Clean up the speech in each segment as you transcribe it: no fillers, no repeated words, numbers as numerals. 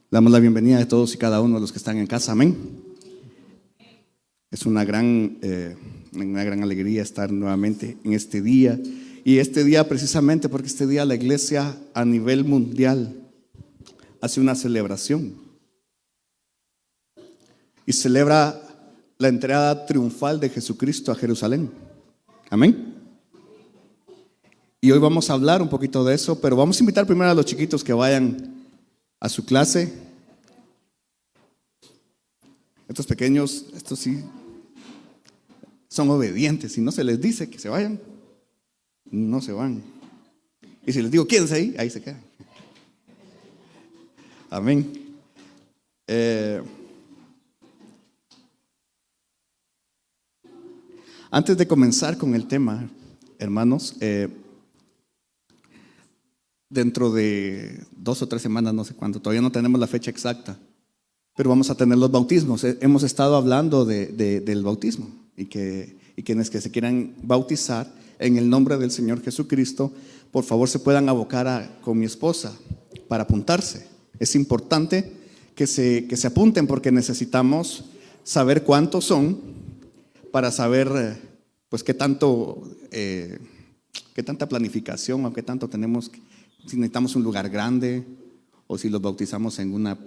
Damos la bienvenida a todos y cada uno de los que están en casa, amén. Es una gran alegría estar nuevamente en este día. Y este día precisamente porque este día la iglesia a nivel mundial hace una celebración. Y celebra la entrada triunfal de Jesucristo a Jerusalén. Amén. Y hoy vamos a hablar un poquito de eso, pero vamos a invitar primero a los chiquitos que vayan a su clase. Estos pequeños, estos sí son obedientes. Si no se les dice que se vayan, no se van. Y si les digo quédense ahí, ahí se quedan. Amén. Antes de comenzar con el tema, hermanos, dentro de 2 o 3 semanas, no sé cuándo, todavía no tenemos la fecha exacta, pero vamos a tener los bautismos. Hemos estado hablando del bautismo y quienes que se quieran bautizar en el nombre del Señor Jesucristo, por favor se puedan abocar con mi esposa para apuntarse. Es importante que se apunten porque necesitamos saber cuántos son para saber pues qué tanta planificación o qué tanto tenemos, si necesitamos un lugar grande o si los bautizamos en una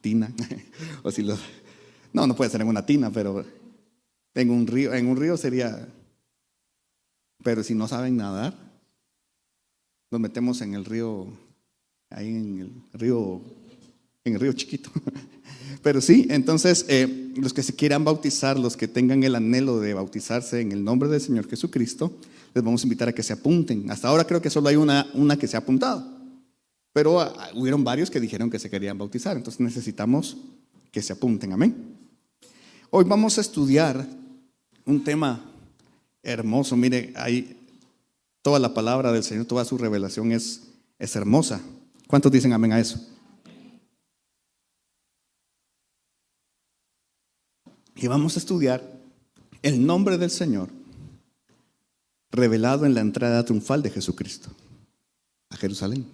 tina o si no puede ser en una tina, pero en un río sería. Pero si no saben nadar, nos metemos en el río, ahí en el río chiquito. Pero sí, entonces los que se quieran bautizar, los que tengan el anhelo de bautizarse en el nombre del Señor Jesucristo, les vamos a invitar a que se apunten. Hasta ahora creo que solo hay una que se ha apuntado, pero hubieron varios que dijeron que se querían bautizar, entonces necesitamos que se apunten, amén. Hoy vamos a estudiar un tema hermoso. Mire, ahí toda la palabra del Señor, toda su revelación es hermosa. ¿Cuántos dicen amén a eso? Y vamos a estudiar el nombre del Señor revelado en la entrada triunfal de Jesucristo a Jerusalén.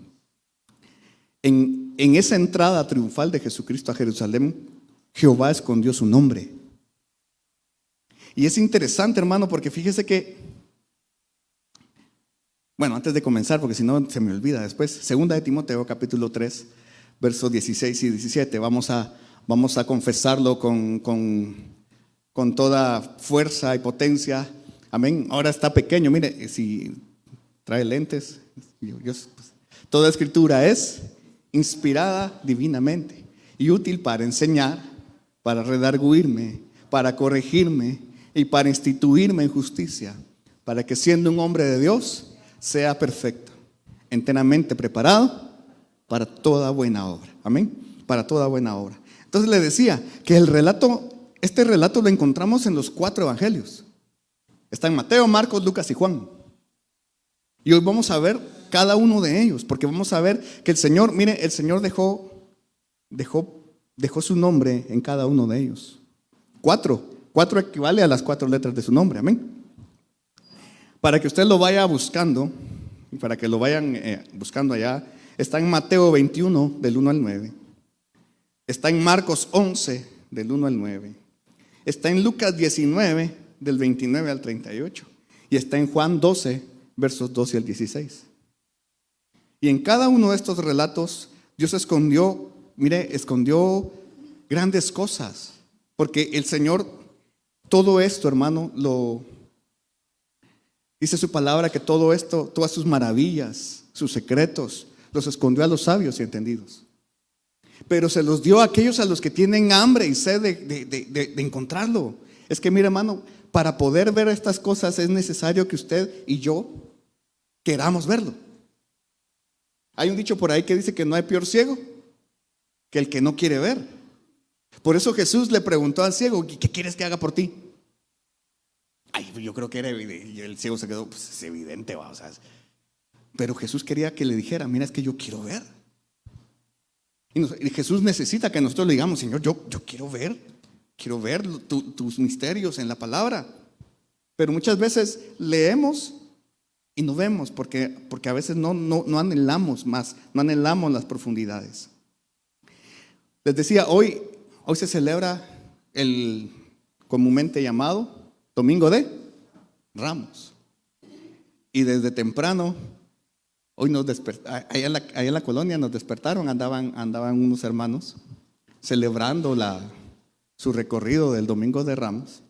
En esa entrada triunfal de Jesucristo a Jerusalén, Jehová escondió su nombre. Y es interesante, hermano, porque fíjese que, bueno, antes de comenzar, porque si no se me olvida después, segunda de Timoteo capítulo 3, versos 16 y 17, vamos a confesarlo con toda fuerza y potencia. Amén. Ahora está pequeño, mire, si trae lentes, toda escritura es inspirada divinamente y útil para enseñar, para redarguirme, para corregirme y para instituirme en justicia, para que siendo un hombre de Dios sea perfecto, enteramente preparado para toda buena obra. Amén. Para toda buena obra. Entonces le decía que este relato lo encontramos en los 4 evangelios. Está en Mateo, Marcos, Lucas y Juan. Y hoy vamos a ver cada uno de ellos, porque vamos a ver que el Señor, mire, el Señor dejó su nombre en cada uno de ellos. 4 equivale a las 4 letras de su nombre, amén. Para que usted lo vaya buscando, y para que lo vayan buscando allá, está en Mateo 21, del 1 al 9. Está en Marcos 11, del 1 al 9. Está en Lucas 19, del 29 al 38. Y está en Juan 12, versos 12 al 16. Y en cada uno de estos relatos, Dios escondió grandes cosas. Porque el Señor, todo esto, hermano, dice su palabra que todo esto, todas sus maravillas, sus secretos, los escondió a los sabios y entendidos. Pero se los dio a aquellos a los que tienen hambre y sed de encontrarlo. Es que mire, hermano, para poder ver estas cosas es necesario que usted y yo queramos verlo. Hay un dicho por ahí que dice que no hay peor ciego que el que no quiere ver. Por eso Jesús le preguntó al ciego: ¿qué quieres que haga por ti? Ay, yo creo que era evidente. Y el ciego se quedó, pues es evidente, va, o sea. Pero Jesús quería que le dijera: mira, es que yo quiero ver. Y Jesús necesita que nosotros le digamos: Señor, yo quiero ver tus misterios en la palabra. Pero muchas veces leemos Y no vemos porque a veces no anhelamos más, no anhelamos las profundidades. Les decía, hoy se celebra el comúnmente llamado Domingo de Ramos. Y desde temprano, hoy nos allá en la colonia nos despertaron, andaban unos hermanos celebrando su recorrido del Domingo de Ramos.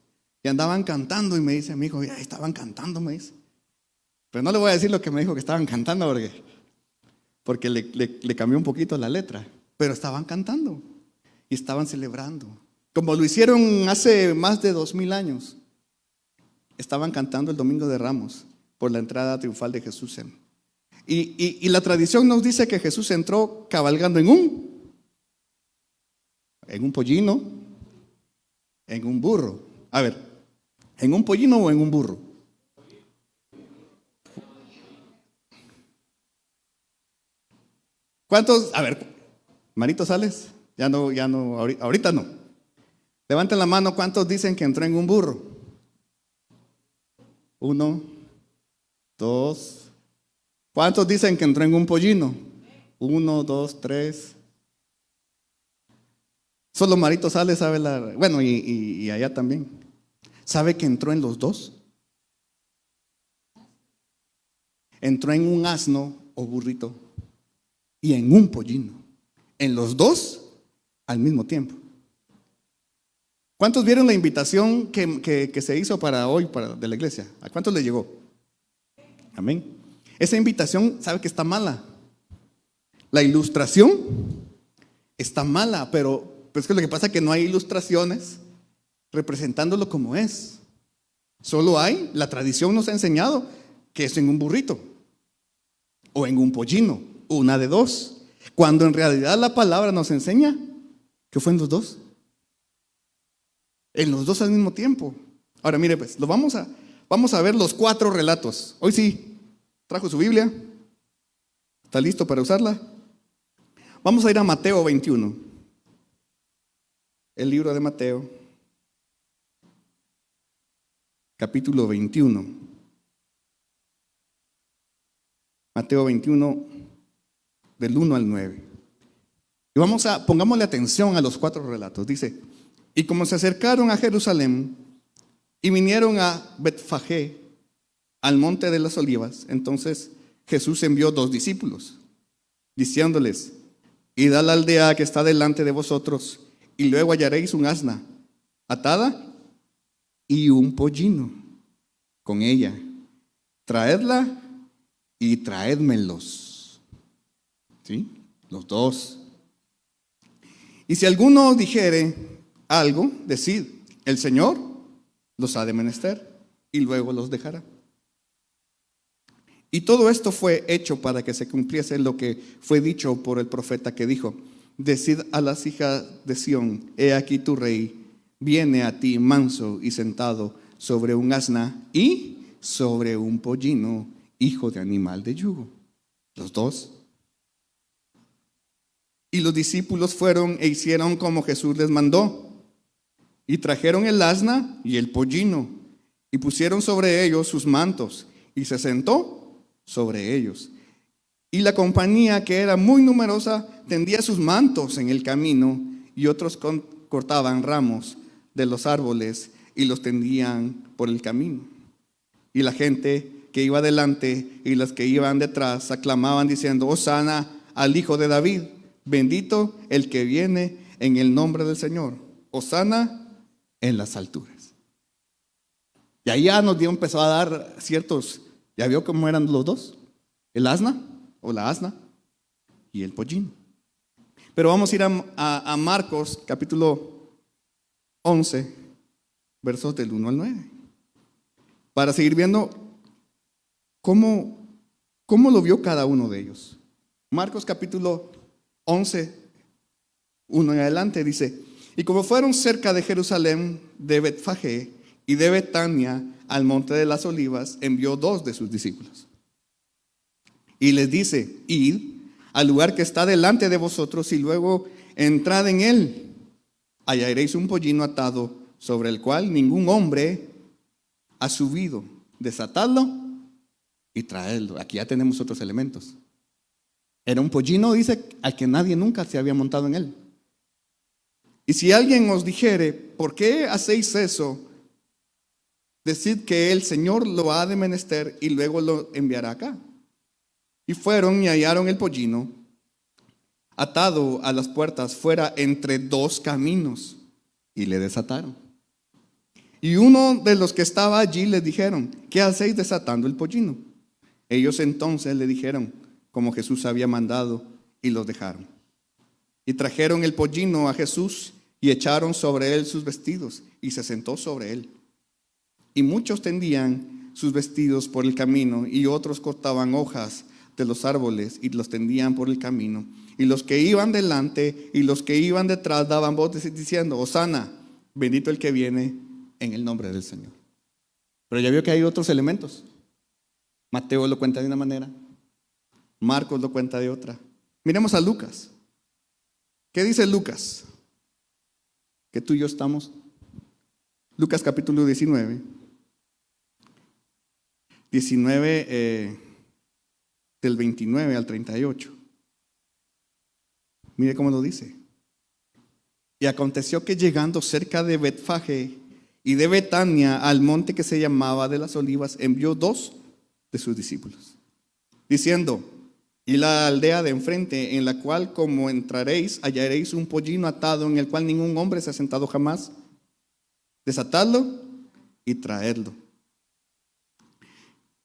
Y andaban cantando y me dice mi hijo, ya estaban cantando, me dice. Pero no le voy a decir lo que me dijo que estaban cantando porque le cambió un poquito la letra. Pero estaban cantando y estaban celebrando. Como lo hicieron hace más de 2000 años. Estaban cantando el Domingo de Ramos por la entrada triunfal de Jesús. Y la tradición nos dice que Jesús entró cabalgando en un pollino, en un burro. A ver, ¿en un pollino o en un burro? ¿Cuántos? A ver, Marito Sales, ya no, ahorita no. Levanten la mano, ¿cuántos dicen que entró en un burro? 1, 2. ¿Cuántos dicen que entró en un pollino? 1, 2, 3. Solo Marito Sales sabe bueno, y allá también. ¿Sabe que entró en los dos? Entró en un asno o burrito y en un pollino. En los dos al mismo tiempo. ¿Cuántos vieron la invitación que se hizo para hoy de la iglesia? ¿A cuántos le llegó? Amén. Esa invitación, ¿sabe que está mala? La ilustración está mala, pero es que lo que pasa es que no hay ilustraciones representándolo como es. Solo la tradición nos ha enseñado que es en un burrito o en un pollino, una de dos. Cuando en realidad la palabra nos enseña que fue en los dos. En los dos al mismo tiempo. Ahora mire pues, vamos a ver los 4 relatos. Hoy sí, trajo su Biblia. ¿Está listo para usarla? Vamos a ir a Mateo 21. El libro de Mateo, capítulo 21. Mateo 21, del 1 al 9. Y pongámosle atención a los 4 relatos. Dice, y como se acercaron a Jerusalén y vinieron a Betfagé, al monte de las olivas, entonces Jesús envió 2 discípulos, diciéndoles, id a la aldea que está delante de vosotros, y luego hallaréis un asna atada y un pollino con ella. Traedla y traédmelos. ¿Sí? Los 2. Y si alguno dijere algo, decid, el Señor los ha de menester, y luego los dejará. Y todo esto fue hecho para que se cumpliese lo que fue dicho por el profeta que dijo, decid a las hijas de Sión, he aquí tu rey, viene a ti manso y sentado sobre un asna y sobre un pollino, hijo de animal de yugo. Los 2. Y los discípulos fueron e hicieron como Jesús les mandó. Y trajeron el asna y el pollino, y pusieron sobre ellos sus mantos, y se sentó sobre ellos. Y la compañía, que era muy numerosa, tendía sus mantos en el camino, y otros cortaban ramos de los árboles y los tendían por el camino. Y la gente que iba delante y las que iban detrás aclamaban diciendo, Hosana al Hijo de David, bendito el que viene en el nombre del Señor, Hosana en las alturas. Y ahí ya empezó a dar ciertos, ya vio cómo eran los 2, el asna o la asna y el pollino. Pero vamos a ir a Marcos capítulo 11, versos del 1 al 9, para seguir viendo cómo lo vio cada uno de ellos. Marcos capítulo 11, 1 en adelante dice, y como fueron cerca de Jerusalén, de Betfagé y de Betania, al monte de las olivas, envió 2 de sus discípulos. Y les dice, id al lugar que está delante de vosotros y luego entrad en él. Hallaréis un pollino atado sobre el cual ningún hombre ha subido. Desatadlo y traerlo. Aquí ya tenemos otros elementos. Era un pollino, dice, al que nadie nunca se había montado en él. Y si alguien os dijere, ¿por qué hacéis eso? Decid que el Señor lo ha de menester y luego lo enviará acá. Y fueron y hallaron el pollino atado a las puertas fuera entre dos caminos y le desataron. Y uno de los que estaba allí les dijeron, ¿qué hacéis desatando el pollino? Ellos entonces le dijeron, como Jesús había mandado, y los dejaron. Y trajeron el pollino a Jesús y echaron sobre él sus vestidos y se sentó sobre él. Y muchos tendían sus vestidos por el camino y otros cortaban hojas de los árboles y los tendían por el camino. Y los que iban delante y los que iban detrás daban voces diciendo, Hosana, bendito el que viene en el nombre del Señor. Pero ya vio que hay otros elementos. Mateo lo cuenta de una manera, Marcos lo cuenta de otra. Miremos a Lucas. ¿Qué dice Lucas? Que tú y yo estamos. Lucas capítulo 19. 19 del 29 al 38. Mire cómo lo dice. Y aconteció que llegando cerca de Betfagé y de Betania al monte que se llamaba de las Olivas, envió 2 de sus discípulos, diciendo, y la aldea de enfrente, en la cual como entraréis, hallaréis un pollino atado en el cual ningún hombre se ha sentado jamás. Desatadlo y traedlo.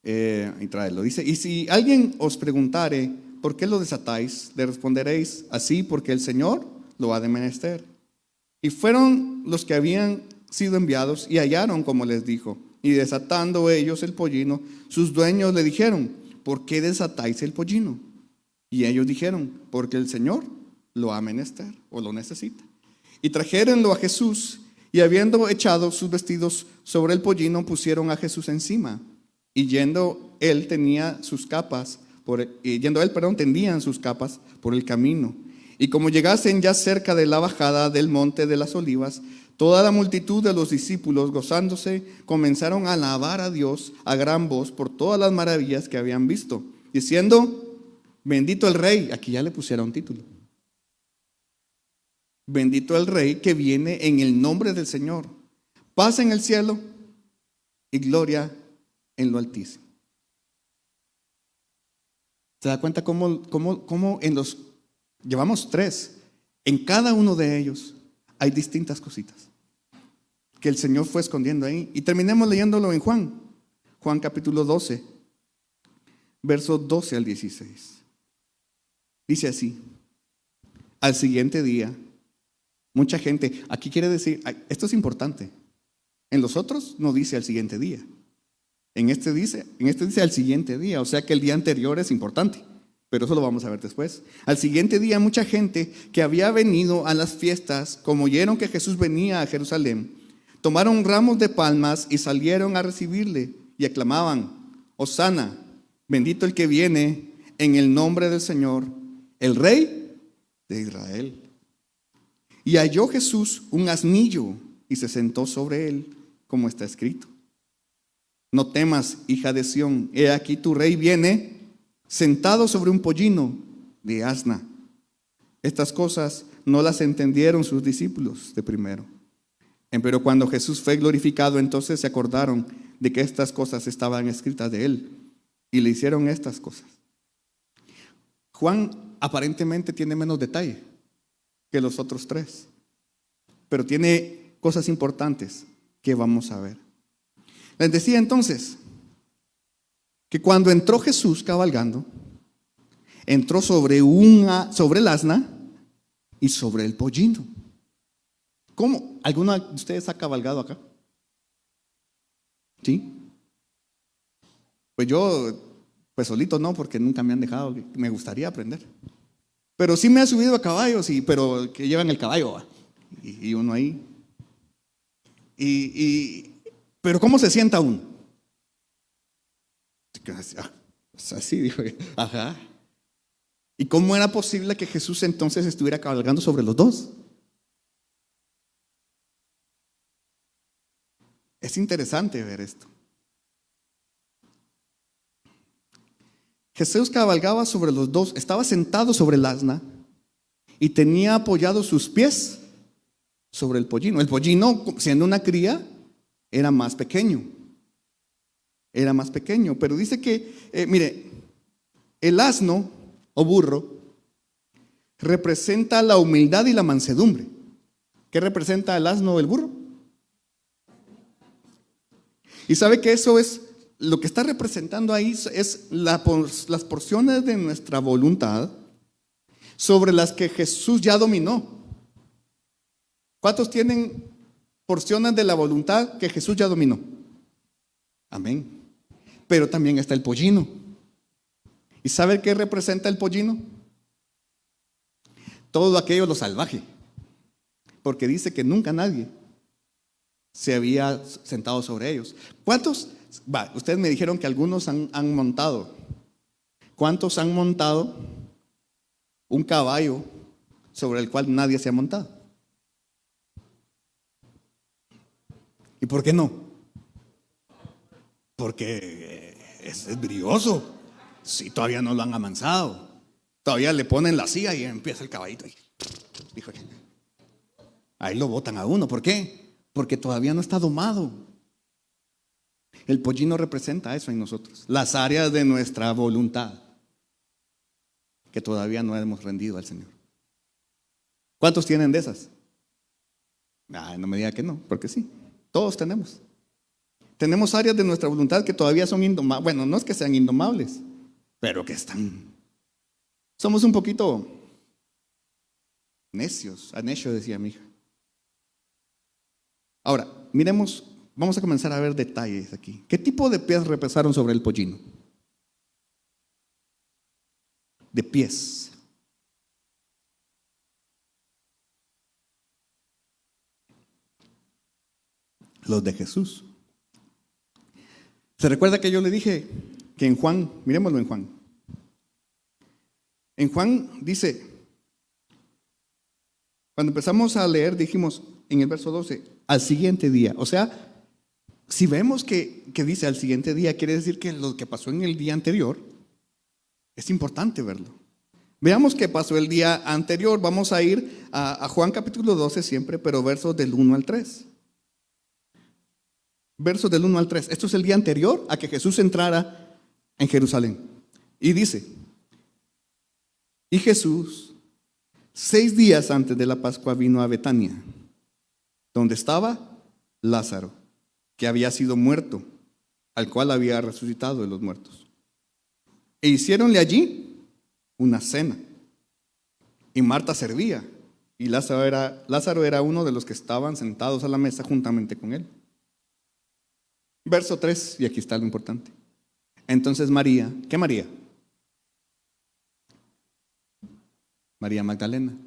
Dice, y si alguien os preguntare, ¿por qué lo desatáis? Le responderéis, así porque el Señor lo ha de menester. Y fueron los que habían sido enviados y hallaron como les dijo. Y desatando ellos el pollino, sus dueños le dijeron, ¿por qué desatáis el pollino? Y ellos dijeron, porque el Señor lo ha menester o lo necesita. Y trajéronlo a Jesús y habiendo echado sus vestidos sobre el pollino, pusieron a Jesús encima. Y tendían sus capas por el camino. Y como llegasen ya cerca de la bajada del monte de las Olivas, toda la multitud de los discípulos, gozándose, comenzaron a alabar a Dios a gran voz por todas las maravillas que habían visto, diciendo, bendito el Rey. Aquí ya le pusieron título. Bendito el Rey que viene en el nombre del Señor. Paz en el cielo y gloria en lo altísimo. ¿Se da cuenta cómo llevamos 3? En cada uno de ellos hay distintas cositas que el Señor fue escondiendo ahí. Y terminemos leyéndolo en Juan. Juan capítulo 12, versos 12 al 16. Dice así, al siguiente día, mucha gente, aquí quiere decir, esto es importante. En los otros no dice al siguiente día. En este dice al siguiente día, o sea que el día anterior es importante, pero eso lo vamos a ver después. Al siguiente día mucha gente que había venido a las fiestas, como oyeron que Jesús venía a Jerusalén, tomaron ramos de palmas y salieron a recibirle y aclamaban, Hosana, bendito el que viene en el nombre del Señor, el Rey de Israel. Y halló Jesús un asnillo y se sentó sobre él, como está escrito. No temas, hija de Sión, he aquí tu rey viene sentado sobre un pollino de asna. Estas cosas no las entendieron sus discípulos de primero. Pero cuando Jesús fue glorificado, entonces se acordaron de que estas cosas estaban escritas de él y le hicieron estas cosas. Juan aparentemente tiene menos detalle que los otros 3, pero tiene cosas importantes que vamos a ver. Les decía entonces que cuando entró Jesús cabalgando, entró sobre el asna y sobre el pollino. ¿Cómo? ¿Alguno de ustedes ha cabalgado acá? ¿Sí? Pues yo, solito no, porque nunca me han dejado. Me gustaría aprender. Pero sí me he subido a caballos, pero que llevan el caballo, ¿va? Y uno ahí. Pero ¿cómo se sienta uno? Así, dijo. Ajá. ¿Y cómo era posible que Jesús entonces estuviera cabalgando sobre los 2? Es interesante ver esto. Jesús cabalgaba sobre los dos, estaba sentado sobre el asna y tenía apoyados sus pies sobre el pollino. El pollino, siendo una cría, era más pequeño. Era más pequeño, pero dice que, mire, el asno o burro representa la humildad y la mansedumbre. ¿Qué representa el asno o el burro? Y sabe que eso es, lo que está representando ahí es las porciones de nuestra voluntad sobre las que Jesús ya dominó. ¿Cuántos tienen porciones de la voluntad que Jesús ya dominó? Amén. Pero también está el pollino. ¿Y sabe qué representa el pollino? Todo aquello lo salvaje. Porque dice que nunca nadie se había sentado sobre ellos. ¿Cuántos? Ustedes me dijeron que algunos han montado. ¿Cuántos han montado un caballo sobre el cual nadie se ha montado? ¿Y por qué no? Porque es brioso. Sí, todavía no lo han amansado. Todavía le ponen la silla y empieza el caballito. Ahí lo botan a uno. ¿Por qué? Porque todavía no está domado. El pollino representa eso en nosotros. Las áreas de nuestra voluntad que todavía no hemos rendido al Señor. ¿Cuántos tienen de esas? No me diga que no, porque sí. Todos tenemos. Tenemos áreas de nuestra voluntad que todavía son indomables. Bueno, no es que sean indomables, pero que están. Somos un poquito necios. A necio decía mi hija. Ahora, miremos, vamos a comenzar a ver detalles aquí. ¿Qué tipo de pies reposaron sobre el pollino? De pies. Los de Jesús. ¿Se recuerda que yo le dije que en Juan, miremoslo en Juan? En Juan dice, cuando empezamos a leer dijimos en el verso 12, al siguiente día. O sea, si vemos que dice al siguiente día, quiere decir que lo que pasó en el día anterior, es importante verlo. Veamos qué pasó el día anterior. Vamos a ir a Juan capítulo 12 siempre, pero versos del 1 al 3. Versos del 1 al 3. Esto es el día anterior a que Jesús entrara en Jerusalén. Y dice, y Jesús, 6 días antes de la Pascua, vino a Betania, donde estaba Lázaro, que había sido muerto, al cual había resucitado de los muertos. E hicieronle allí una cena. Y Marta servía, y Lázaro era uno de los que estaban sentados a la mesa juntamente con él. Verso 3, y aquí está lo importante. Entonces María, ¿qué María? María Magdalena.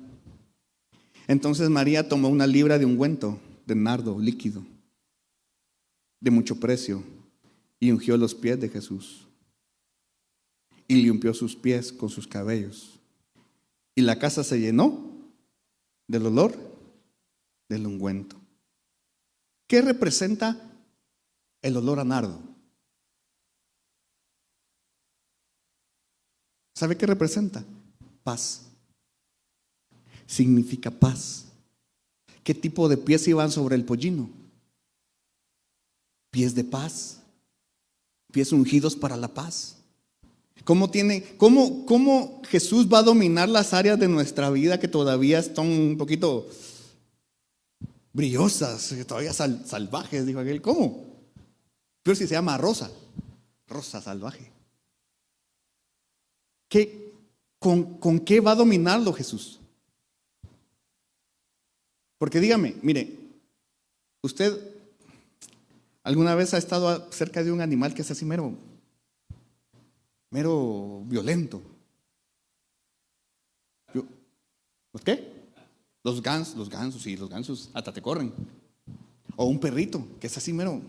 Entonces María tomó una libra de ungüento de nardo líquido, de mucho precio, y ungió los pies de Jesús, y limpió sus pies con sus cabellos. Y la casa se llenó del olor del ungüento. ¿Qué representa el olor a nardo? ¿Sabe qué representa? Paz. Significa paz. ¿Qué tipo de pies iban sobre el pollino? Pies de paz. Pies ungidos para la paz. ¿Cómo Jesús va a dominar las áreas de nuestra vida que todavía están un poquito brillosas, todavía salvajes? Dijo aquel. ¿Cómo? Pero si se llama rosa salvaje. ¿Con qué va a dominarlo Jesús? Porque dígame, mire, ¿usted alguna vez ha estado cerca de un animal que es así mero violento? ¿Los qué? Los gansos, sí, los gansos hasta te corren. O un perrito que es así mero.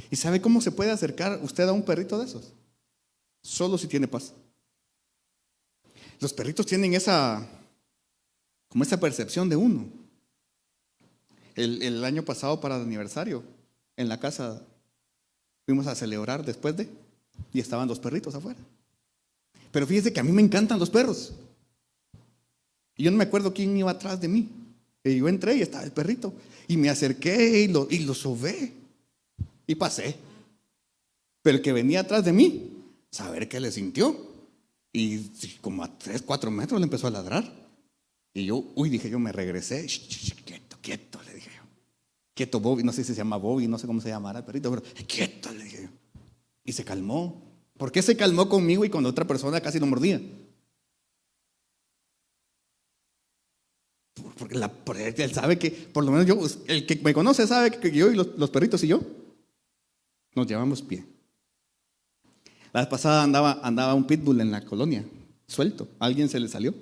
¿Y sabe cómo se puede acercar usted a un perrito de esos? Solo si tiene paz. Los perritos tienen esa percepción de uno. El año pasado para el aniversario, en la casa fuimos a celebrar después de y estaban dos perritos afuera. Pero fíjese que a mí me encantan los perros. Y yo no me acuerdo quién iba atrás de mí. Y yo entré y estaba el perrito. Y me acerqué y lo sobé. Y pasé. Pero el que venía atrás de mí, saber qué le sintió. Y como a 3, 4 metros le empezó a ladrar. Y yo, dije yo, me regresé. Quieto, quieto, le dije yo. Quieto, Bobby. No sé si se llama Bobby, no sé cómo se llamará el perrito, pero quieto, le dije yo. Y se calmó. ¿Por qué se calmó conmigo y con la otra persona casi lo mordía? Porque él sabe que, por lo menos yo, el que me conoce sabe que yo y los perritos y yo nos llevamos pie. La vez pasada andaba un pitbull en la colonia, suelto. A alguien se le salió.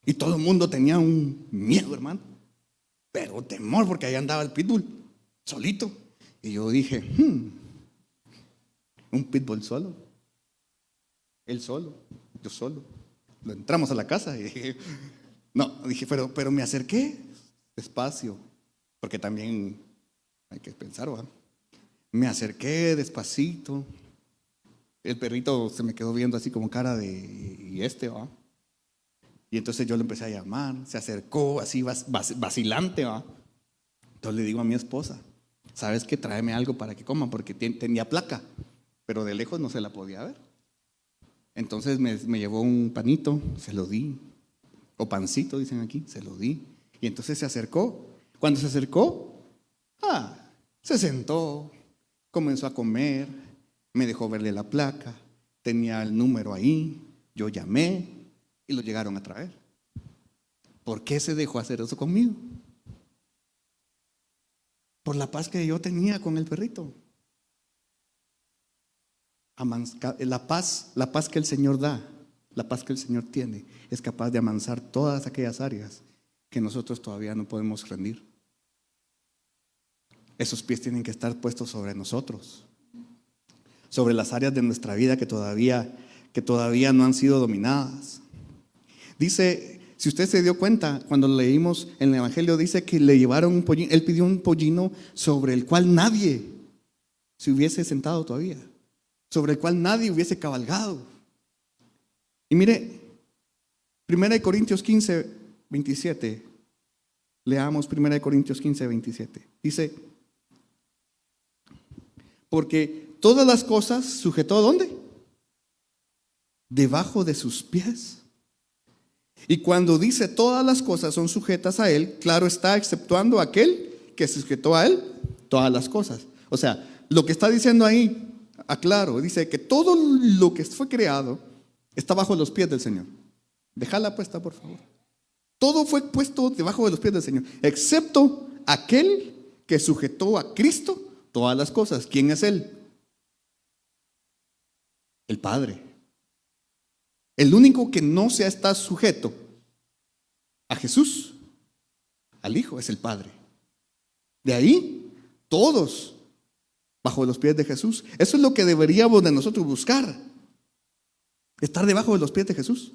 Y todo el mundo tenía un miedo, hermano. Pero temor, porque ahí andaba el pitbull, solito. Y yo dije, un pitbull solo. Él solo, yo solo. Lo entramos a la casa y dije, no, dije, pero me acerqué despacio, porque también hay que pensar, ¿va? Me acerqué despacito. El perrito se me quedó viendo así como cara de, ¿y va? Y entonces yo le empecé a llamar, se acercó así vacilante, ¿va? Entonces le digo a mi esposa, ¿sabes qué? Tráeme algo para que coma, porque tenía placa, pero de lejos no se la podía ver. Entonces me llevó un panito, se lo di, o pancito dicen aquí, se lo di. Y entonces se acercó. Cuando se acercó, se sentó, comenzó a comer, me dejó verle la placa, tenía el número ahí, yo llamé y lo llegaron a traer. ¿Por qué se dejó hacer eso conmigo? Por la paz que yo tenía con el perrito. La paz que el Señor da, la paz que el Señor tiene, es capaz de amansar todas aquellas áreas que nosotros todavía no podemos rendir. Esos pies tienen que estar puestos sobre nosotros, sobre las áreas de nuestra vida que todavía no han sido dominadas. Dice, si usted se dio cuenta, cuando leímos en el Evangelio, dice que le llevaron un pollino, él pidió un pollino sobre el cual nadie se hubiese sentado todavía, sobre el cual nadie hubiese cabalgado. Y mire, 1 Corintios 15, 27, leamos 1 Corintios 15, 27, dice, porque todas las cosas sujetó ¿dónde? Debajo de sus pies. Y cuando dice todas las cosas son sujetas a él, claro está, exceptuando aquel que sujetó a él todas las cosas. O sea, lo que está diciendo ahí, aclaro, dice que todo lo que fue creado está bajo los pies del Señor. Déjala puesta, por favor. Todo fue puesto debajo de los pies del Señor, excepto aquel que sujetó a Cristo todas las cosas. ¿Quién es Él? El Padre. El único que no se está sujeto a Jesús, al Hijo, es el Padre. De ahí, todos bajo los pies de Jesús. Eso es lo que deberíamos de nosotros buscar. Estar debajo de los pies de Jesús.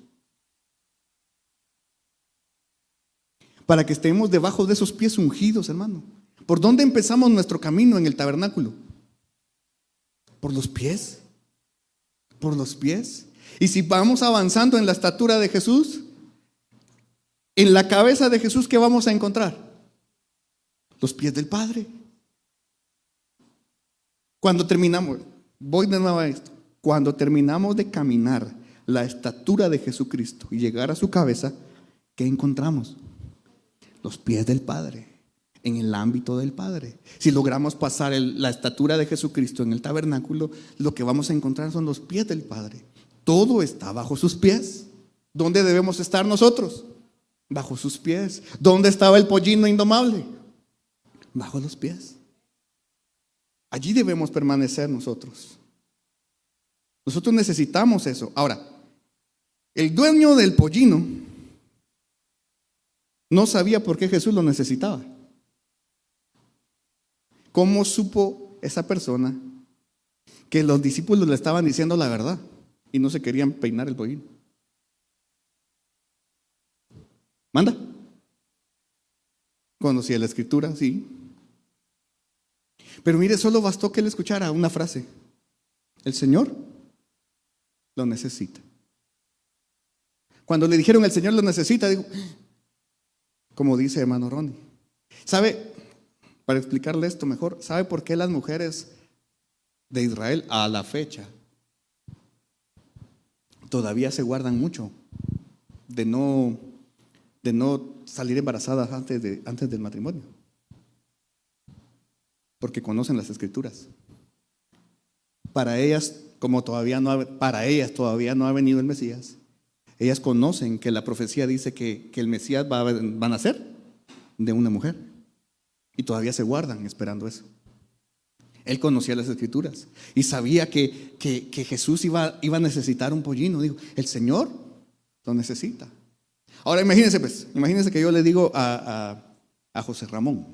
Para que estemos debajo de esos pies ungidos, hermano. ¿Por dónde empezamos nuestro camino en el tabernáculo? Por los pies. Por los pies. Y si vamos avanzando en la estatura de Jesús, en la cabeza de Jesús, ¿qué vamos a encontrar? Los pies del Padre. Cuando terminamos, voy de nuevo a esto, cuando terminamos de caminar la estatura de Jesucristo y llegar a su cabeza, ¿qué encontramos? Los pies del Padre, en el ámbito del Padre. Si logramos pasar la estatura de Jesucristo en el tabernáculo, lo que vamos a encontrar son los pies del Padre. Todo está bajo sus pies. ¿Dónde debemos estar nosotros? Bajo sus pies. ¿Dónde estaba el pollino indomable? Bajo los pies. Allí debemos permanecer nosotros. Nosotros necesitamos eso. Ahora, el dueño del pollino no sabía por qué Jesús lo necesitaba. ¿Cómo supo esa persona que los discípulos le estaban diciendo la verdad y no se querían peinar el pollino? ¿Manda? Conocía la escritura, sí. Pero mire, solo bastó que él escuchara una frase. El Señor lo necesita. Cuando le dijeron el Señor lo necesita, dijo, como dice hermano Ronnie. ¿Sabe? Para explicarle esto mejor, ¿sabe por qué las mujeres de Israel a la fecha todavía se guardan mucho de no salir embarazadas antes del matrimonio? Porque conocen las Escrituras. Para ellas todavía no ha venido el Mesías, ellas conocen que la profecía dice que el Mesías va a nacer de una mujer, y todavía se guardan esperando eso. Él conocía las Escrituras y sabía que Jesús iba a necesitar un pollino. Dijo, el Señor lo necesita. Ahora imagínense que yo le digo a José Ramón,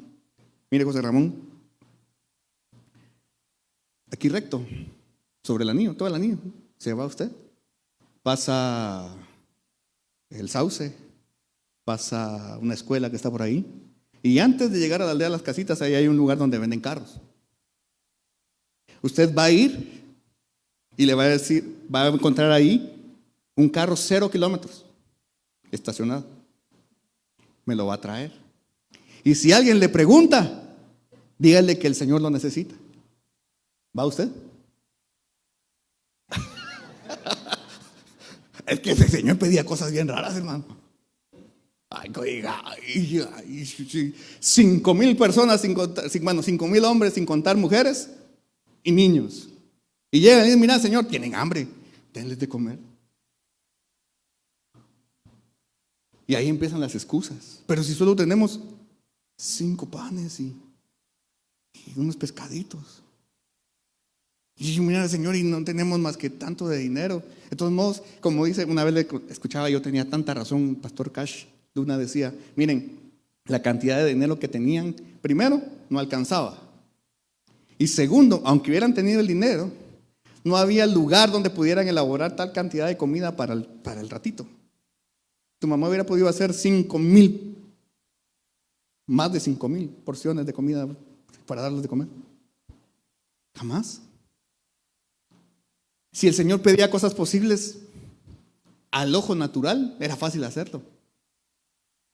mire José Ramón, aquí recto, sobre el anillo, todo el anillo, se va usted, pasa el Sauce, pasa una escuela que está por ahí, y antes de llegar a la aldea de las casitas, ahí hay un lugar donde venden carros. Usted va a ir y le va a decir, va a encontrar ahí un carro 0 kilómetros estacionado. Me lo va a traer. Y si alguien le pregunta, dígale que el Señor lo necesita. ¿Va usted? Es que ese Señor pedía cosas bien raras, hermano. Ay, oiga, 5,000 personas, 5,000 hombres, sin contar mujeres y niños. Y llegan y dicen, mira, Señor, tienen hambre, denles de comer. Y ahí empiezan las excusas. Pero si solo tenemos 5 panes y unos pescaditos. Y mira, Señor, y no tenemos más que tanto de dinero. De todos modos, como dice, una vez le escuchaba, yo tenía tanta razón, Pastor Cash Luna decía, miren, la cantidad de dinero que tenían, primero, no alcanzaba. Y segundo, aunque hubieran tenido el dinero, no había lugar donde pudieran elaborar tal cantidad de comida para el ratito. Tu mamá hubiera podido hacer 5,000, más de 5,000 porciones de comida para darles de comer. Jamás. Si el Señor pedía cosas posibles al ojo natural, era fácil hacerlo.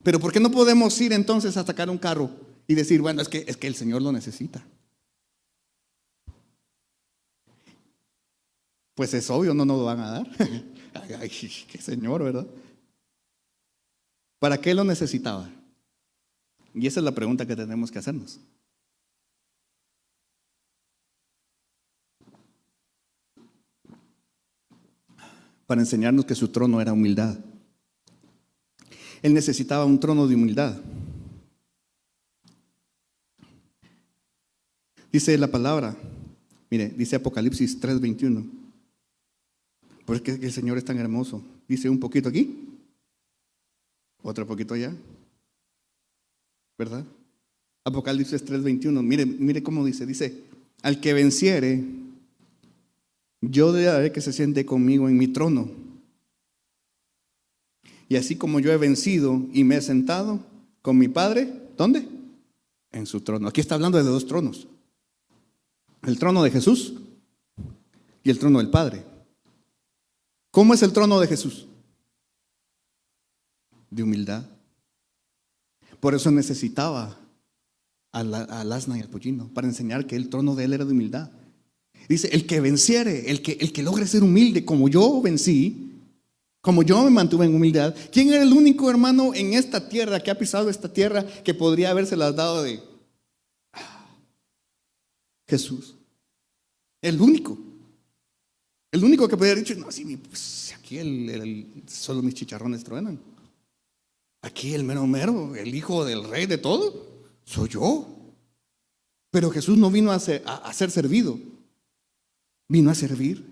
Pero ¿por qué no podemos ir entonces a sacar un carro y decir, bueno, es que el Señor lo necesita? Pues es obvio, no nos lo van a dar. Ay, qué Señor, ¿verdad? ¿Para qué lo necesitaba? Y esa es la pregunta que tenemos que hacernos. Para enseñarnos que su trono era humildad. Él necesitaba un trono de humildad. Dice la palabra, mire, dice Apocalipsis 3:21. Porque el Señor es tan hermoso. Dice un poquito aquí, otro poquito allá, ¿verdad? Apocalipsis 3:21, mire cómo dice, al que venciere, yo le haré que se siente conmigo en mi trono. Y así como yo he vencido y me he sentado con mi Padre, ¿dónde? En su trono. Aquí está hablando de 2 tronos. El trono de Jesús y el trono del Padre. ¿Cómo es el trono de Jesús? De humildad. Por eso necesitaba al asna y al pollino, para enseñar que el trono de él era de humildad. Dice, el que venciere, el que logre ser humilde, como yo vencí, como yo me mantuve en humildad. ¿Quién era el único hermano en esta tierra, que ha pisado esta tierra, que podría habérselas dado de Jesús? El único que podría haber dicho, no, sí, pues aquí solo mis chicharrones truenan. Aquí el mero mero, el hijo del rey de todo, soy yo. Pero Jesús no vino a ser servido, vino a servir.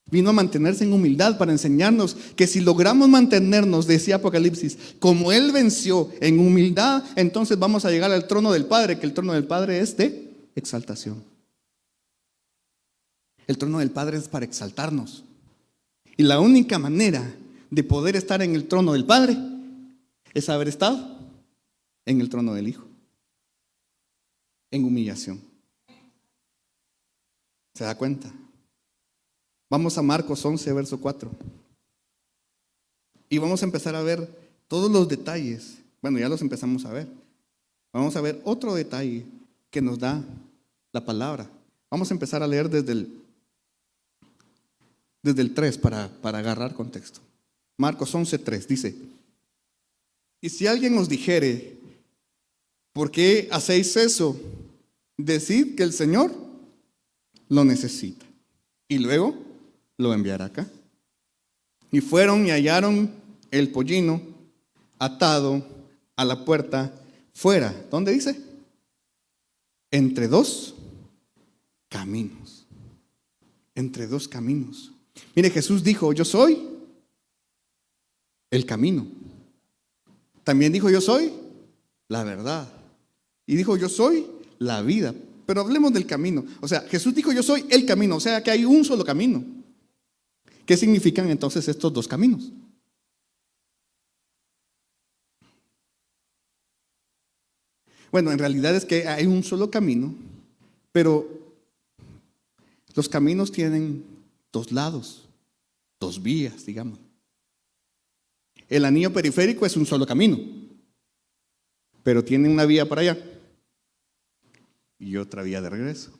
Vino a mantenerse en humildad para enseñarnos que si logramos mantenernos, decía Apocalipsis, como Él venció en humildad, entonces vamos a llegar al trono del Padre, que el trono del Padre es de exaltación. El trono del Padre es para exaltarnos. Y la única manera de poder estar en el trono del Padre es haber estado en el trono del Hijo, en humillación. ¿Se da cuenta? Vamos a Marcos 11, verso 4. Y vamos a empezar a ver todos los detalles. Bueno, ya los empezamos a ver. Vamos a ver otro detalle que nos da la palabra. Vamos a empezar a leer desde el 3 para agarrar contexto. Marcos 11, 3 dice: y si alguien os dijere, ¿por qué hacéis eso? Decid que el Señor lo necesita, y luego lo enviará acá. Y fueron y hallaron el pollino atado a la puerta fuera. ¿Dónde dice? Entre dos caminos. Entre dos caminos. Mire, Jesús dijo: yo soy el camino. También dijo: yo soy la verdad. Y dijo: yo soy la vida. Pero hablemos del camino. O sea, Jesús dijo: yo soy el camino. O sea, que hay un solo camino. ¿Qué significan entonces estos dos caminos? Bueno, en realidad es que hay un solo camino, pero los caminos tienen dos lados, dos vías, digamos. El anillo periférico es un solo camino, pero tiene una vía para allá y otra vía de regreso.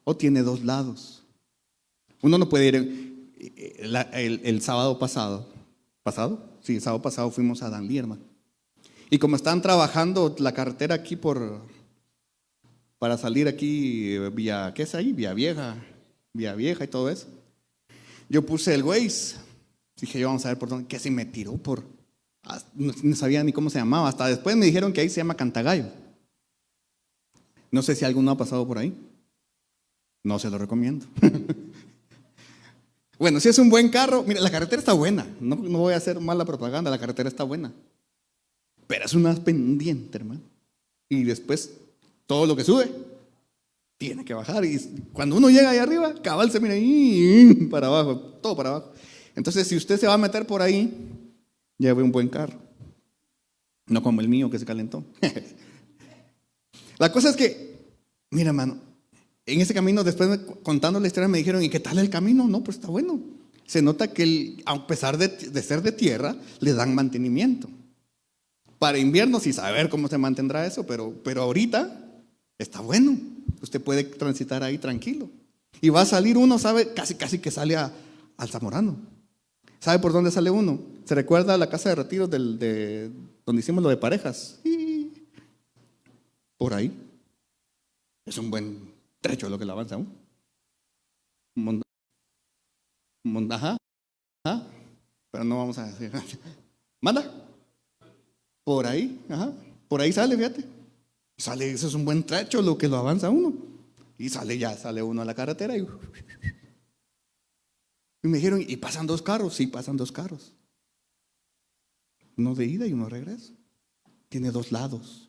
O tiene dos lados. Uno no puede ir. El sábado pasado. Sí, el sábado pasado fuimos a Danlí, hermano. Y como están trabajando la carretera aquí para salir aquí vía, ¿qué es ahí? Vía Vieja y todo eso. Yo puse el Waze. Dije: yo vamos a ver por dónde. Que se me tiró no sabía ni cómo se llamaba. Hasta después me dijeron que ahí se llama Cantagallo. No sé si alguno ha pasado por ahí. No se lo recomiendo. Bueno, si es un buen carro, mira, la carretera está buena. No voy a hacer mala propaganda, la carretera está buena. Pero es una pendiente, hermano. Y después, todo lo que sube, tiene que bajar. Y cuando uno llega ahí arriba, cabal se mira ahí para abajo, todo para abajo. Entonces, si usted se va a meter por ahí, lleve un buen carro. No como el mío que se calentó. La cosa es que, mira, hermano, en ese camino, después contando la historia, me dijeron: ¿y qué tal el camino? No, pues está bueno. Se nota que a pesar de ser de tierra, le dan mantenimiento. Para invierno, sí saber cómo se mantendrá eso, pero ahorita está bueno. Usted puede transitar ahí tranquilo. Y va a salir uno, ¿sabe? Casi que sale al Zamorano. ¿Sabe por dónde sale uno? ¿Se recuerda la casa de retiro donde hicimos lo de parejas? Por ahí. Es un buen trecho lo que le avanza aún. Ajá. Pero no vamos a decir. Manda. Por ahí, ajá. Por ahí sale, fíjate. Sale, eso es un buen trecho lo que lo avanza uno. Y sale uno a la carretera y me dijeron: ¿y pasan dos carros? Sí, pasan dos carros. Uno de ida y uno de regreso. Tiene dos lados.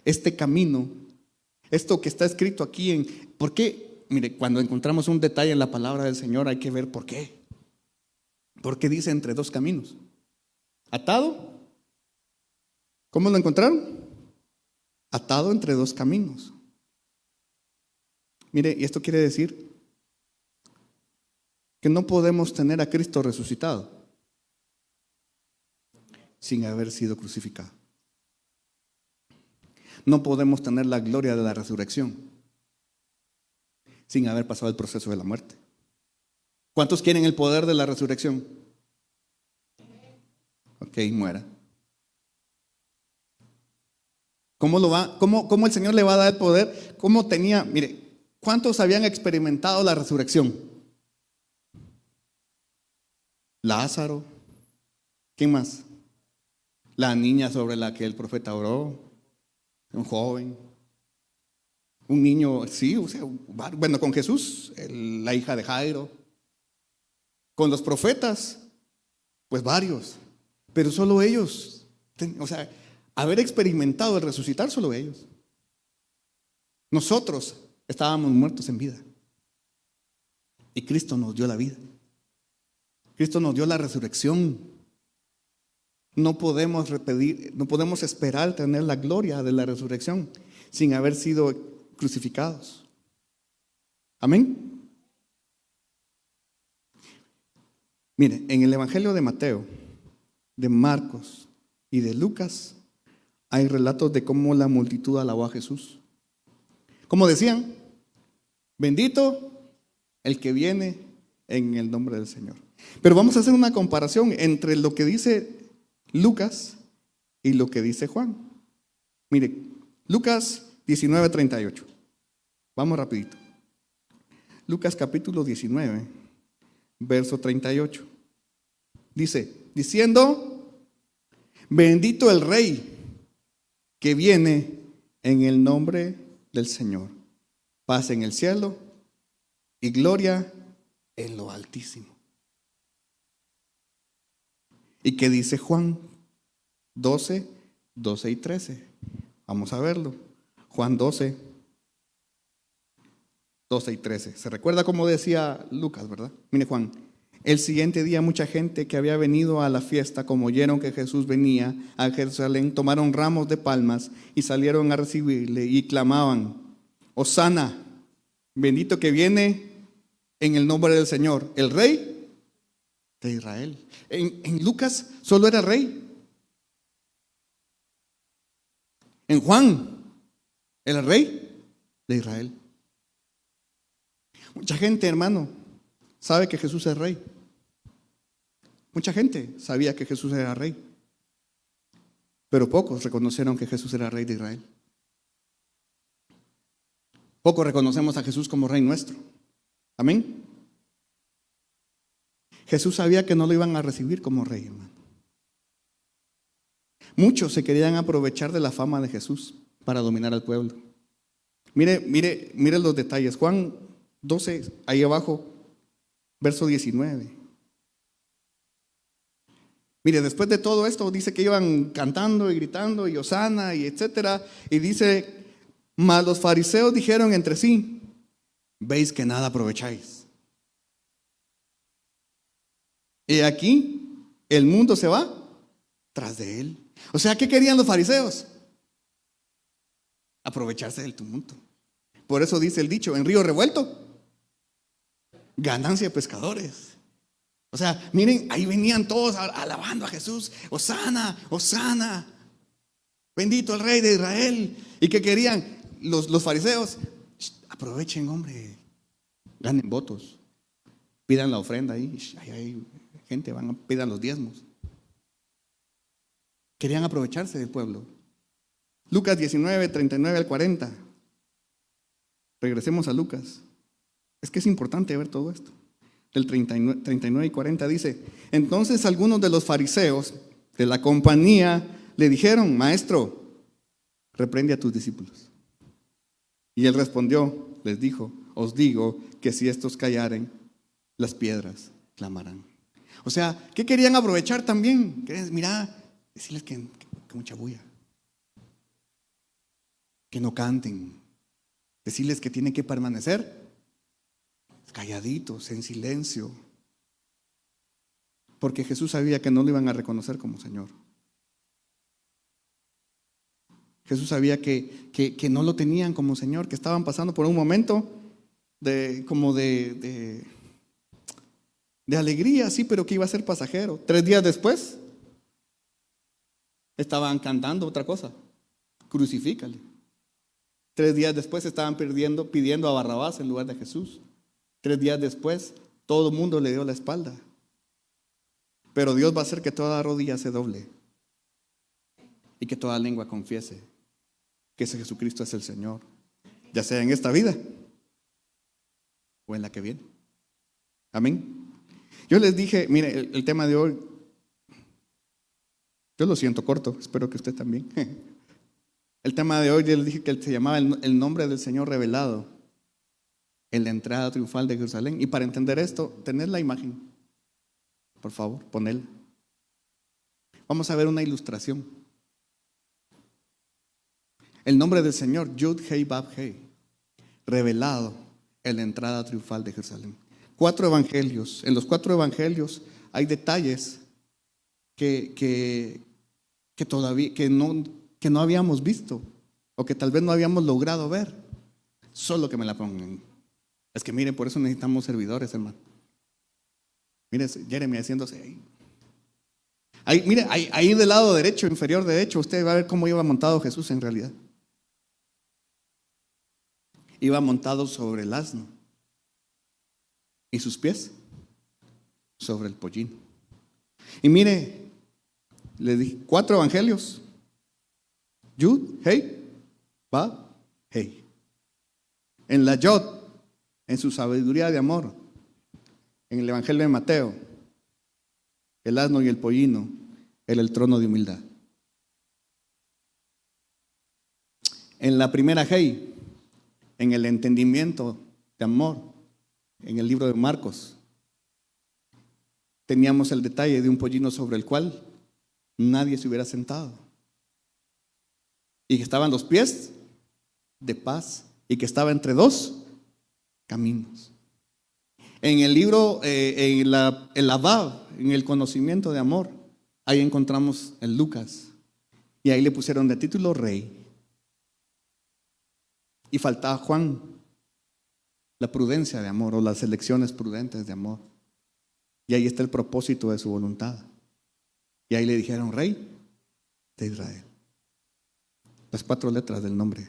Este camino, esto que está escrito aquí ¿por qué? Mire, cuando encontramos un detalle en la palabra del Señor hay que ver por qué. Porque dice entre dos caminos. Atado. ¿Cómo lo encontraron? Atado entre dos caminos. Mire, y esto quiere decir que no podemos tener a Cristo resucitado sin haber sido crucificado. No podemos tener la gloria de la resurrección sin haber pasado el proceso de la muerte. ¿Cuántos quieren el poder de la resurrección? Ok, muera. ¿Cómo el Señor le va a dar el poder? Mire, ¿cuántos habían experimentado la resurrección? Lázaro. ¿Quién más? La niña sobre la que el profeta oró. Un joven. Un niño, sí, o sea, bueno, con Jesús, la hija de Jairo. Con los profetas, pues varios. Pero solo ellos, o sea, haber experimentado el resucitar, solo ellos. Nosotros estábamos muertos en vida. Y Cristo nos dio la vida. Cristo nos dio la resurrección. No podemos esperar tener la gloria de la resurrección sin haber sido crucificados. Amén. Mire, en el Evangelio de Mateo, de Marcos y de Lucas hay relatos de cómo la multitud alabó a Jesús. Como decían, bendito el que viene en el nombre del Señor. Pero vamos a hacer una comparación entre lo que dice Lucas y lo que dice Juan. Mire, Lucas 19:38. Vamos rapidito. Lucas capítulo 19, verso 38. Dice, diciendo, bendito el Rey que viene en el nombre del Señor. Paz en el cielo y gloria en lo altísimo. ¿Y qué dice Juan 12, 12 y 13? Vamos a verlo. Juan 12, 12 y 13. ¿Se recuerda cómo decía Lucas, verdad? Mire Juan. El siguiente día mucha gente que había venido a la fiesta, como oyeron que Jesús venía a Jerusalén, tomaron ramos de palmas y salieron a recibirle y clamaban, Hosana, bendito que viene en el nombre del Señor, el Rey de Israel. En Lucas solo era rey. En Juan era Rey de Israel. Mucha gente, hermano, sabe que Jesús es Rey. Mucha gente sabía que Jesús era Rey. Pero pocos reconocieron que Jesús era Rey de Israel. Pocos reconocemos a Jesús como Rey nuestro. Amén. Jesús sabía que no lo iban a recibir como Rey, hermano. Muchos se querían aprovechar de la fama de Jesús para dominar al pueblo. Mire los detalles. Juan 12, ahí abajo, verso 19. Mire, después de todo esto, dice que iban cantando y gritando y hosana y etcétera. Y dice, mas los fariseos dijeron entre sí, veis que nada aprovecháis. Y aquí el mundo se va tras de él. O sea, ¿qué querían los fariseos? Aprovecharse del tumulto. Por eso dice el dicho, en río revuelto, ganancia de pescadores. O sea, miren, ahí venían todos alabando a Jesús. Hosana, hosana, bendito el Rey de Israel. ¿Y qué querían los fariseos? Aprovechen, hombre, ganen votos, pidan la ofrenda ahí. Hay gente, pidan los diezmos. Querían aprovecharse del pueblo. Lucas 19, 39 al 40. Regresemos a Lucas. Es que es importante ver todo esto. El 39 y 40 dice, entonces algunos de los fariseos de la compañía le dijeron, maestro, reprende a tus discípulos. Y él respondió, les dijo, os digo que si estos callaren, las piedras clamarán. O sea, ¿qué querían aprovechar también? Mira, decirles que mucha bulla, que no canten, decirles que tienen que permanecer calladitos, en silencio, porque Jesús sabía que no lo iban a reconocer como Señor. Jesús sabía que no lo tenían como Señor, que estaban pasando por un momento de alegría, sí, pero que iba a ser pasajero. 3 días después estaban cantando otra cosa, crucifícale. 3 días después estaban pidiendo a Barrabás en lugar de Jesús. 3 días después, todo el mundo le dio la espalda. Pero Dios va a hacer que toda rodilla se doble y que toda lengua confiese que ese Jesucristo es el Señor, ya sea en esta vida o en la que viene. Amén. Yo les dije, mire, el tema de hoy, yo lo siento corto, espero que usted también. El tema de hoy, yo les dije que se llamaba el nombre del Señor revelado en la entrada triunfal de Jerusalén. Y para entender esto, tened la imagen, por favor, ponela. Vamos a ver una ilustración. El nombre del Señor, Yud Hei Bab Hei, revelado en la entrada triunfal de Jerusalén. 4 evangelios. En los 4 evangelios hay detalles que todavía que no habíamos visto o que tal vez no habíamos logrado ver. Solo que me la pongan. Es que miren, por eso necesitamos servidores, hermano. Mire, Jeremy haciéndose ahí. Ahí, mire, ahí del lado derecho, inferior derecho, usted va a ver cómo iba montado Jesús en realidad. Iba montado sobre el asno. Y sus pies sobre el pollino. Y mire, le di 4 evangelios. Yud, Hey, Bab, Hey. En la Yod, en su sabiduría de amor, en el evangelio de Mateo, el asno y el pollino era el trono de humildad. En la primera Hey, en el entendimiento de amor, en el libro de Marcos, teníamos el detalle de un pollino sobre el cual nadie se hubiera sentado. Y que estaban los pies de paz y que estaba entre 2 caminos. En el libro, el Abab, en el conocimiento de amor, ahí encontramos en Lucas. Y ahí le pusieron de título Rey. Y faltaba Juan, la prudencia de amor o las elecciones prudentes de amor. Y ahí está el propósito de su voluntad. Y ahí le dijeron Rey de Israel. Las 4 letras del nombre,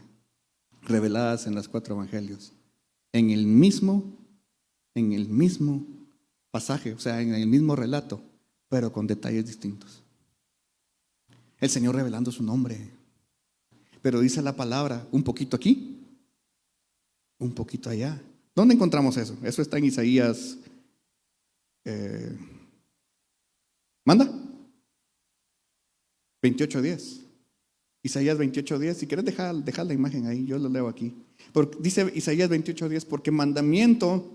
reveladas en los 4 evangelios. En el mismo pasaje, o sea, en el mismo relato, pero con detalles distintos. El Señor revelando su nombre. Pero dice la palabra, un poquito aquí, un poquito allá. ¿Dónde encontramos eso? Eso está en Isaías. ¿Manda? 28:10. Isaías 28:10. Si quieres dejar la imagen ahí, yo lo leo aquí. Dice Isaías 28:10, porque mandamiento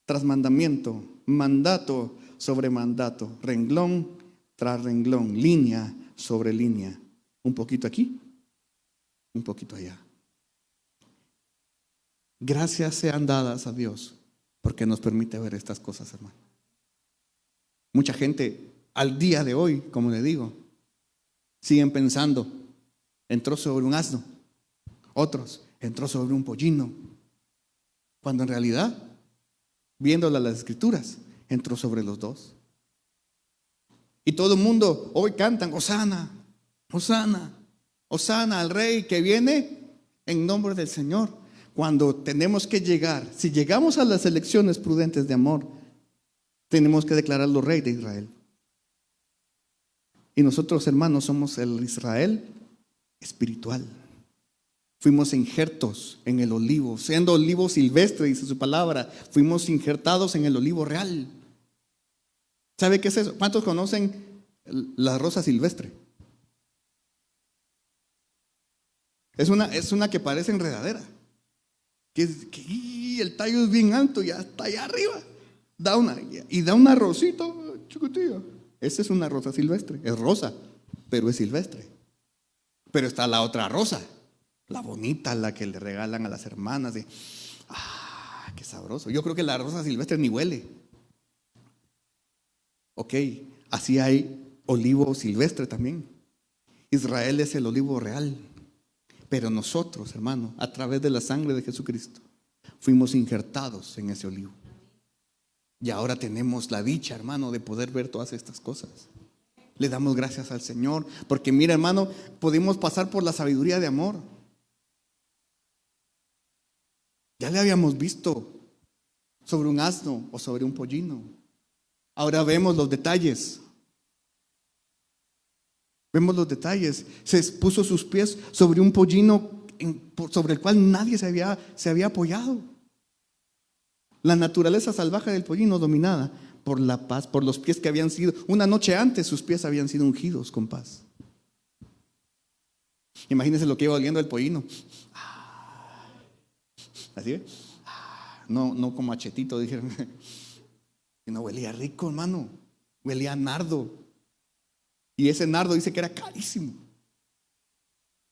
tras mandamiento, mandato sobre mandato, renglón tras renglón, línea sobre línea. Un poquito aquí, un poquito allá. Gracias sean dadas a Dios porque nos permite ver estas cosas, hermano. Mucha gente al día de hoy, como le digo, siguen pensando, entró sobre un asno, otros, entró sobre un pollino, cuando en realidad, viendo las escrituras, entró sobre los 2. Y todo el mundo hoy cantan, Hosana, Hosana, Hosana al Rey que viene en nombre del Señor. Cuando tenemos que llegar, si llegamos a las elecciones prudentes de amor, tenemos que declararlo Rey de Israel. Y nosotros, hermanos, somos el Israel espiritual. Fuimos injertos en el olivo, siendo olivo silvestre, dice su palabra, fuimos injertados en el olivo real. ¿Sabe qué es eso? ¿Cuántos conocen la rosa silvestre? Es una que parece enredadera. Que el tallo es bien alto y hasta allá arriba. Da una rosita chiquitilla. Esa es una rosa silvestre. Es rosa, pero es silvestre. Pero está la otra rosa, la bonita, la que le regalan a las hermanas. Qué sabroso. Yo creo que la rosa silvestre ni huele. Ok, así hay olivo silvestre también. Israel es el olivo real. Pero nosotros, hermano, a través de la sangre de Jesucristo, fuimos injertados en ese olivo. Y ahora tenemos la dicha, hermano, de poder ver todas estas cosas. Le damos gracias al Señor, porque mira, hermano, podemos pasar por la sabiduría de amor. Ya le habíamos visto sobre un asno o sobre un pollino. Ahora vemos los detalles. Vemos los detalles. Se puso sus pies sobre un pollino sobre el cual nadie se había apoyado. La naturaleza salvaje del pollino dominada por la paz, por los pies que habían sido, una noche antes sus pies habían sido ungidos con paz. Imagínense lo que iba oliendo el pollino. ¿Así ve? No como a chetito, dijeron. Y no huelía rico, hermano. Huelía a nardo. Y ese nardo dice que era carísimo.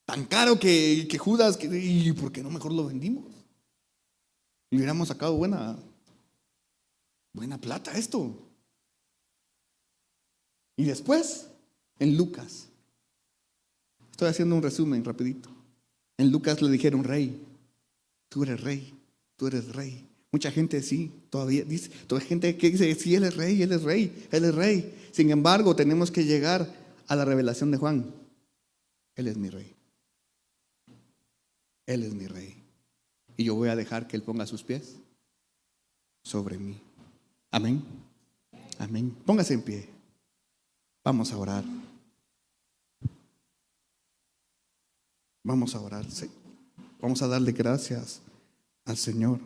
Tan caro que Judas, ¿y por qué no mejor lo vendimos? Y hubiéramos sacado buena plata esto. Y después, en Lucas, estoy haciendo un resumen rapidito. En Lucas le dijeron Rey, tú eres Rey, tú eres Rey. Mucha gente sí, todavía dice, toda gente que dice, sí, Él es rey, Él es rey, Él es rey. Sin embargo, tenemos que llegar a la revelación de Juan. Él es mi rey. Él es mi rey. Y yo voy a dejar que Él ponga sus pies sobre mí. Amén. Amén. Póngase en pie. Vamos a orar. Vamos a orar. Vamos a darle gracias al Señor.